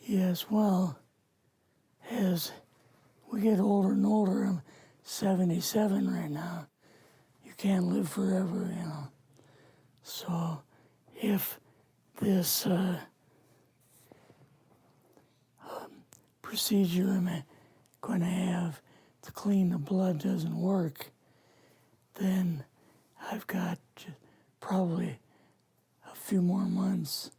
Yes, well, as we get older and older, I'm 77 right now. You can't live forever, you know. So if this procedure I'm going to have to clean the blood doesn't work, then I've got probably a few more months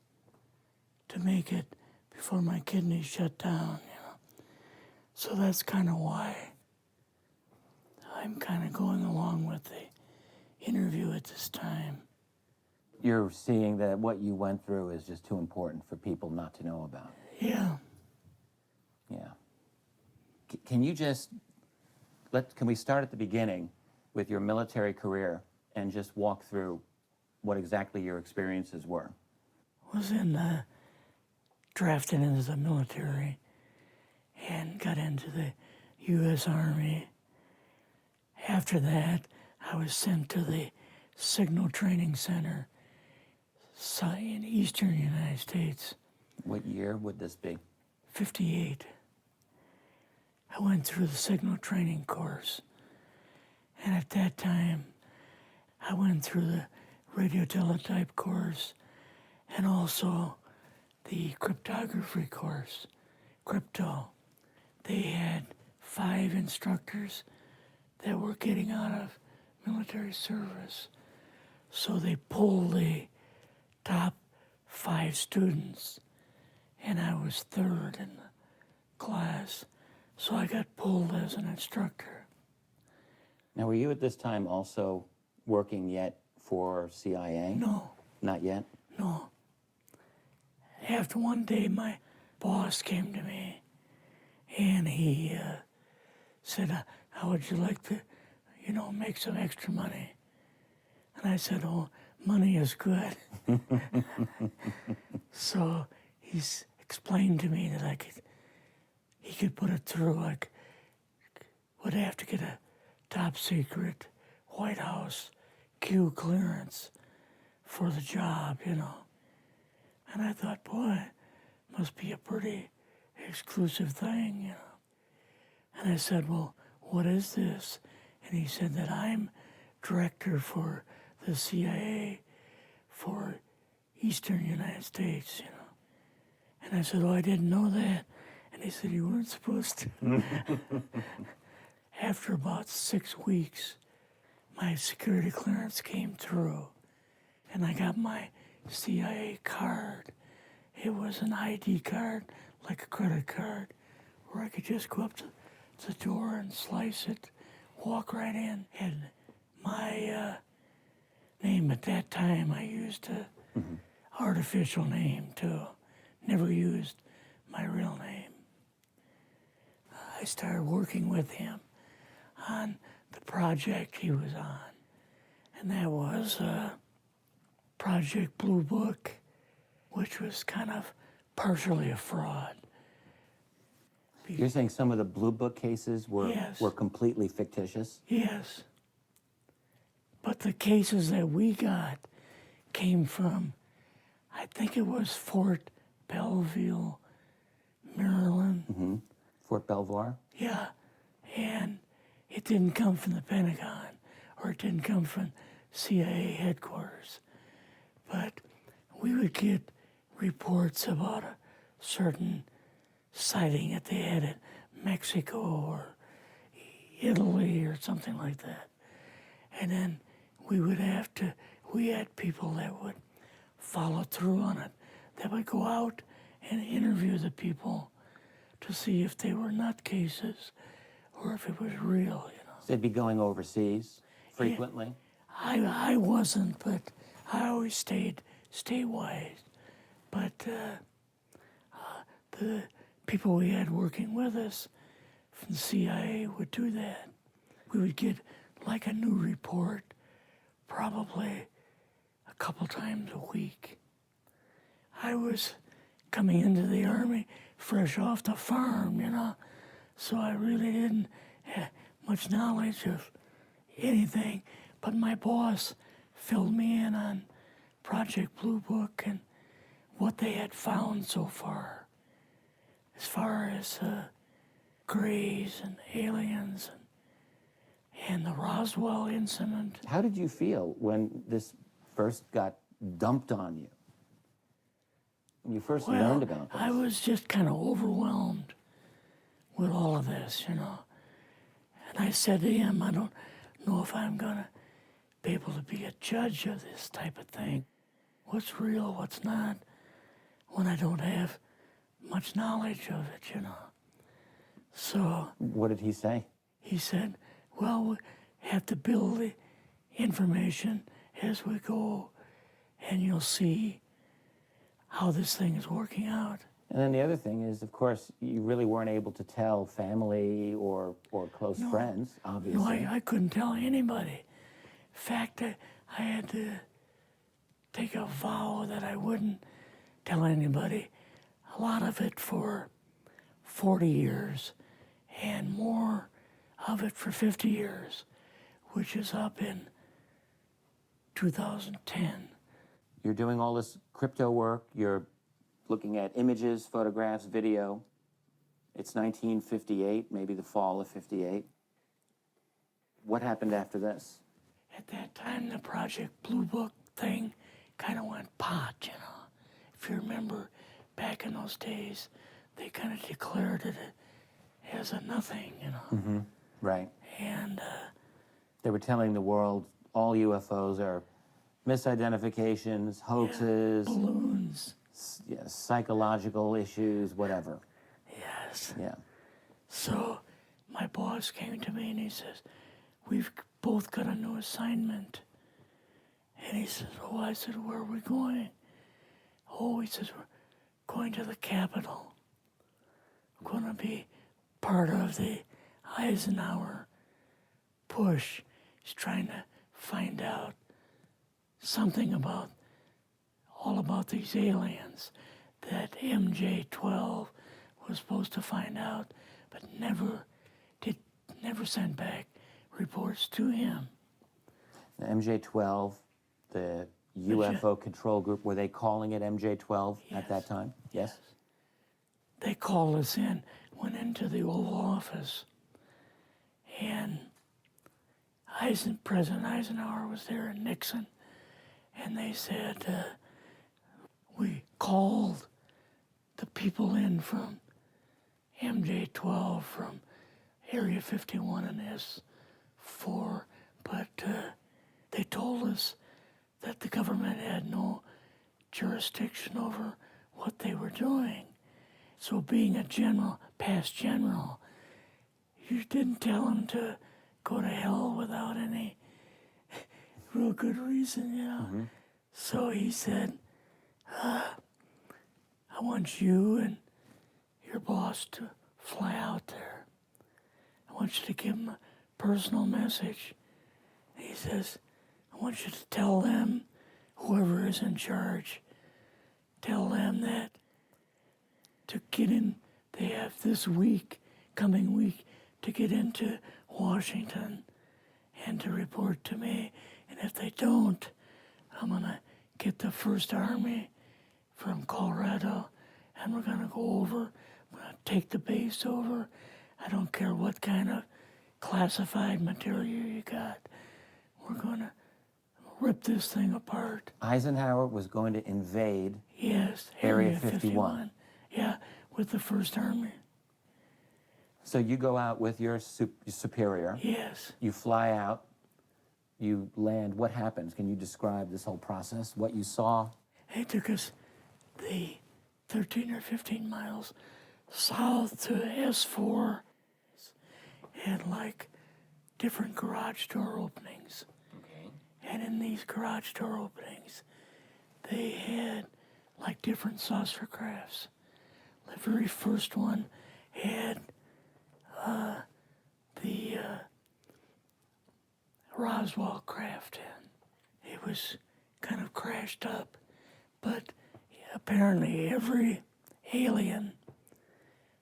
to make it before my kidneys shut down, you know. So that's kind of why I'm kind of going along with the interview at this time. You're seeing that what you went through is just too important for people not to know about. Yeah. Yeah. Can you just, can we start at the beginning with your military career and just walk through what exactly your experiences were? Was drafted into the military and got into the U.S. Army. After that, I was sent to the Signal Training Center in eastern United States. What year would this be? 58. I went through the Signal Training course. And at that time, I went through the radio teletype course and also the cryptography course, crypto. They had 5 instructors that were getting out of military service. So they pulled the top 5 students, and I was 3rd in the class. So I got pulled as an instructor. Now, were you at this time also working yet for CIA? No. Not yet? No. After one day, my boss came to me, and he said, how would you like to, make some extra money? And I said, oh, money is good. So he's explained to me that he could put it through. I would have to get a top secret White House Q clearance for the job, And I thought, boy, must be a pretty exclusive thing, And I said, well, what is this? And he said that I'm director for the CIA for Eastern United States, And I said, oh, I didn't know that. And he said, you weren't supposed to. After about 6 weeks, my security clearance came through, and I got my CIA card. It was an ID card, like a credit card, where I could just go up to the door and slice it, walk right in. And my name at that time, I used a artificial name too. Never used my real name. I started working with him on the project he was on, and that was Project Blue Book, which was kind of partially a fraud. You're saying some of the Blue Book cases were, Yes. were completely fictitious? Yes. But the cases that we got came from, I think it was Fort Belvoir, Maryland. Fort Belvoir? Yeah. And it didn't come from the Pentagon, or it didn't come from CIA headquarters. But we would get reports about a certain sighting that they had in Mexico or Italy or something like that. And then we had people that would follow through on it, that would go out and interview the people to see if they were nutcases or if it was real, So they'd be going overseas frequently? I wasn't, but I always stayed statewide. But the people we had working with us from the CIA would do that. We would get like a new report probably a couple times a week. I was coming into the Army fresh off the farm, so I really didn't have much knowledge of anything, but my boss filled me in on Project Blue Book and what they had found so far. as far as Greys and aliens and the Roswell incident. How did you feel when this first got dumped on you? When you first learned about this? I was just kind of overwhelmed with all of this, you know. And I said to him, I don't know if I'm going to be able to be a judge of this type of thing. What's real, what's not, when I don't have much knowledge of it, you know. So What did he say? he said, well, we have to build the information as we go, and you'll see how this thing is working out. And then the other thing is, of course, you really weren't able to tell family or close friends, obviously. No, I couldn't tell anybody. In fact, I had to take a vow that I wouldn't tell anybody. A lot of it for 40 years, and more of it for 50 years, which is up in 2010. You're doing all this crypto work. You're looking at images, photographs, video. It's 1958, maybe the fall of 58. What happened after this? At that time, the Project Blue Book thing kind of went pot, you know. If you remember, back in those days, they kind of declared it as a nothing, you know. Mm-hmm. Right. And they were telling the world all UFOs are misidentifications, hoaxes, balloons. Psychological issues, whatever. Yes. Yeah. So my boss came to me and he says, we've both got a new assignment. And he says, oh, I said, where are we going? Oh, he says, we're going to the Capitol. We're going to be part of the Eisenhower push. He's trying to find out something about, all about these aliens that MJ-12 was supposed to find out, but never sent back reports to him. The MJ-12, the UFO control group, were they calling it MJ-12 at that time? Yes. They called us in, went into the Oval Office, and President Eisenhower was there and Nixon, and they said, we called the people in from MJ-12 from Area 51 and S4, but they told us that the government had no jurisdiction over what they were doing. So being a general, past general, you didn't tell them to go to hell without any real good reason, you know. Mm-hmm. So he said, I want you and your boss to fly out there. I want you to give them a personal message. And he says, I want you to tell them, whoever is in charge, tell them that to get in, they have this week, coming week, to get into Washington and to report to me. And if they don't, I'm going to get the First Army from Colorado, and we're going to go over, we're going to take the base over. I don't care what kind of classified material you got. We're going to rip this thing apart. Eisenhower was going to invade Area 51. Yeah, with the First Army. So you go out with your superior. Yes. You fly out. You land. What happens? Can you describe this whole process, what you saw? They took us the 13 or 15 miles south to S4 and like different garage door openings. Okay. And in these garage door openings, they had like different saucer crafts. The very first one had the Roswell craft in. It was kind of crashed up, but apparently every alien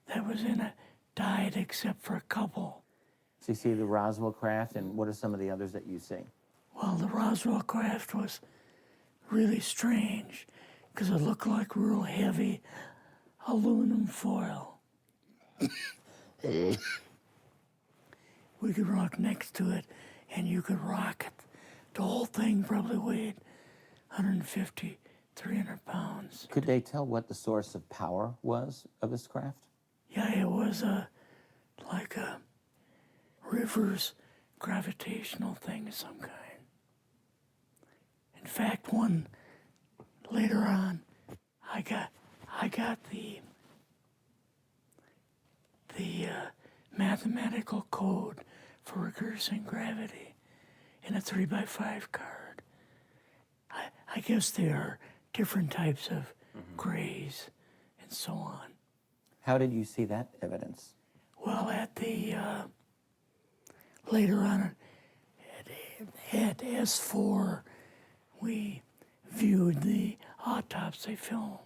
that was in it died except for a couple. So you see the Roswell craft, and what are some of the others that you see? Well, the Roswell craft was really strange because it looked like real heavy aluminum foil. We could rock next to it, and you could rock it. The whole thing probably weighed 150, 300 pounds. Could they tell what the source of power was of this craft? Yeah, it was like a reverse gravitational thing of some kind. In fact, one later on, I got the mathematical code for reversing gravity in a 3x5 card. I guess there are different types of grays and so on. How did you see that evidence? Well, at the later on at S4, we viewed the autopsy film,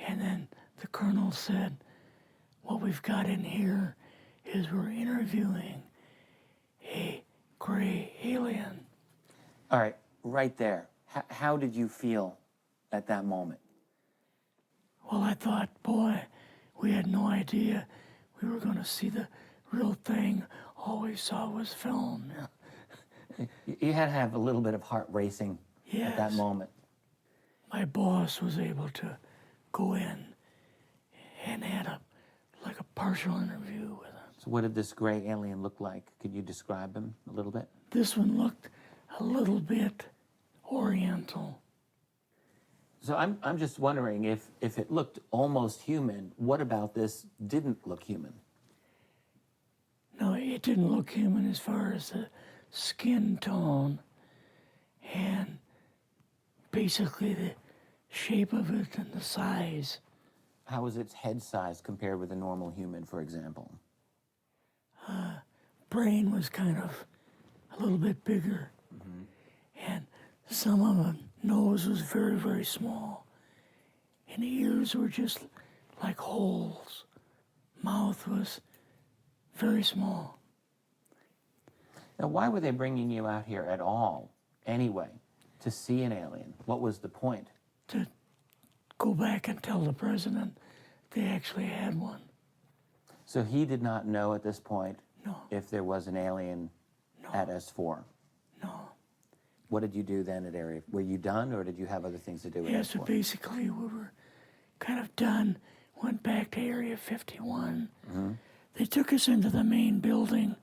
and then the colonel said, "What we've got in here is we're interviewing a gray alien." All right, right there. How did you feel at that moment? Well, I thought, boy, we had no idea we were going to see the real thing. All we saw was film. You had to have a little bit of heart racing at that Yes. moment. My boss was able to go in and had like a partial interview with him. So what did this gray alien look like? Could you describe him a little bit? This one looked a little bit oriental. So I'm just wondering if it looked almost human, what about this didn't look human? No, it didn't look human as far as the skin tone and basically the shape of it and the size. How was its head size compared with a normal human, for example? Brain was kind of a little bit bigger, and some of the nose was very, very small, and the ears were just like holes. Mouth was very small. Now, why were they bringing you out here at all, anyway, to see an alien? What was the point? To go back and tell the president they actually had one. So he did not know at this point No, if there was an alien at S4. no. What did you do then at Area? Were you done, or did you have other things to do at Yeah, so S4? basically we were kind of done, went back to Area 51. They took us into the main building,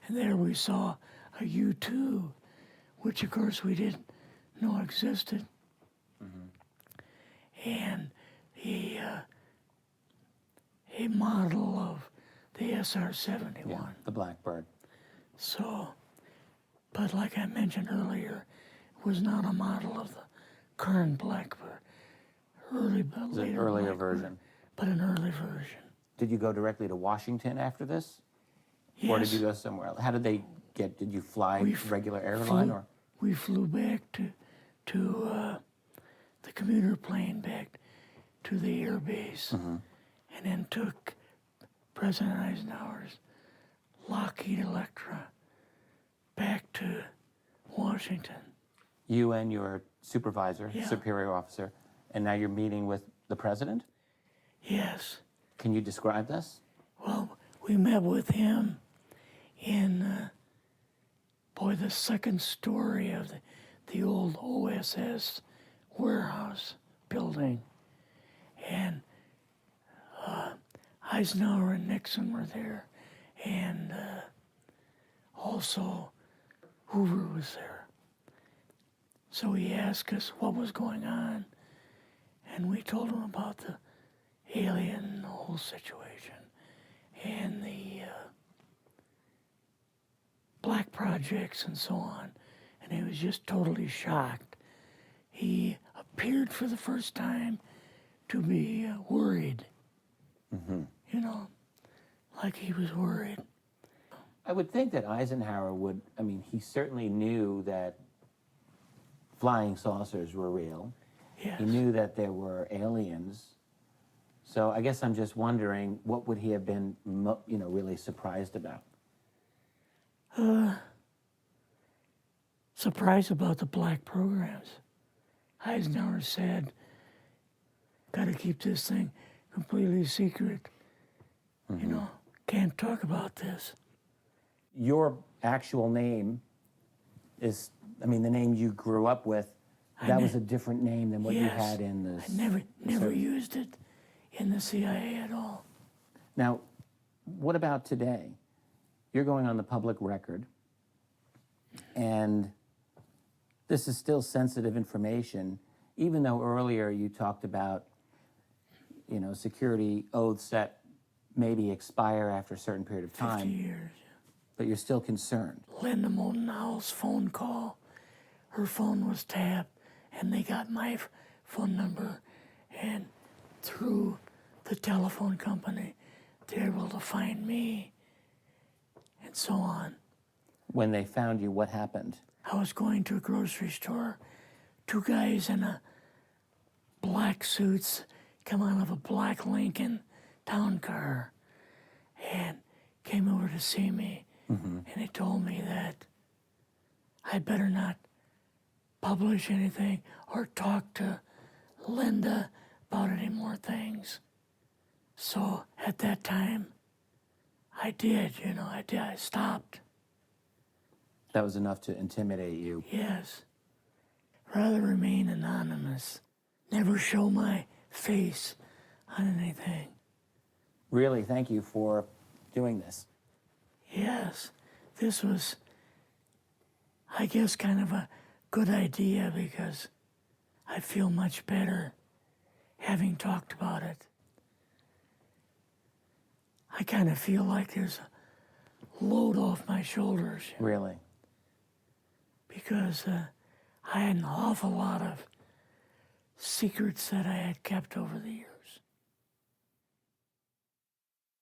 and there we saw a U-2, which of course we didn't know existed. And a model of the SR-71. Yeah, the Blackbird. So, but like I mentioned earlier, it was not a model of the current Blackbird, It's an earlier version. but an early version. Did you go directly to Washington after this? Or did Yes, you go somewhere else? How did they get, did you fly regular airline or? we flew back to the commuter plane back to the air base, and then took President Eisenhower's Lockheed Electra back to Washington. You and your supervisor, Yeah. superior officer, and now you're meeting with the president? Yes. Can you describe this? Well, we met with him in, the second story of the old OSS warehouse building. And Eisenhower and Nixon were there, and also Hoover was there. So he asked us what was going on, and we told him about the alien, the whole situation, and the black projects and so on. And he was just totally shocked. He appeared for the first time to be worried. You know, like he was worried. I would think that Eisenhower would, he certainly knew that flying saucers were real. Yes. He knew that there were aliens. So I guess I'm just wondering, what would he have been, really surprised about? Surprised about the black programs. Eisenhower said, got to keep this thing completely secret. You know, can't talk about this. Your actual name is, I mean, the name you grew up with, that was a different name than what you Yes, had in the... I never used it in the CIA at all. Now, what about today? You're going on the public record, and this is still sensitive information, even though earlier you talked about, you know, security oaths that maybe expire after a certain period of 50 time, years. but you're still concerned. Linda Motenau's phone call, her phone was tapped, and they got my phone number, and through the telephone company, they were able to find me, and so on. When they found you, what happened? I was going to a grocery store. Two guys in a black suits come out of a black Lincoln town car and came over to see me. And they told me that I better not publish anything or talk to Linda about any more things. So at that time, I did, you know, I stopped. That was enough to intimidate you. Yes. Rather remain anonymous. Never show my face on anything. Really, thank you for doing this. Yes, this was, I guess, kind of a good idea because I feel much better having talked about it. I kind of feel like there's a load off my shoulders Really? because I had an awful lot of secrets that I had kept over the years.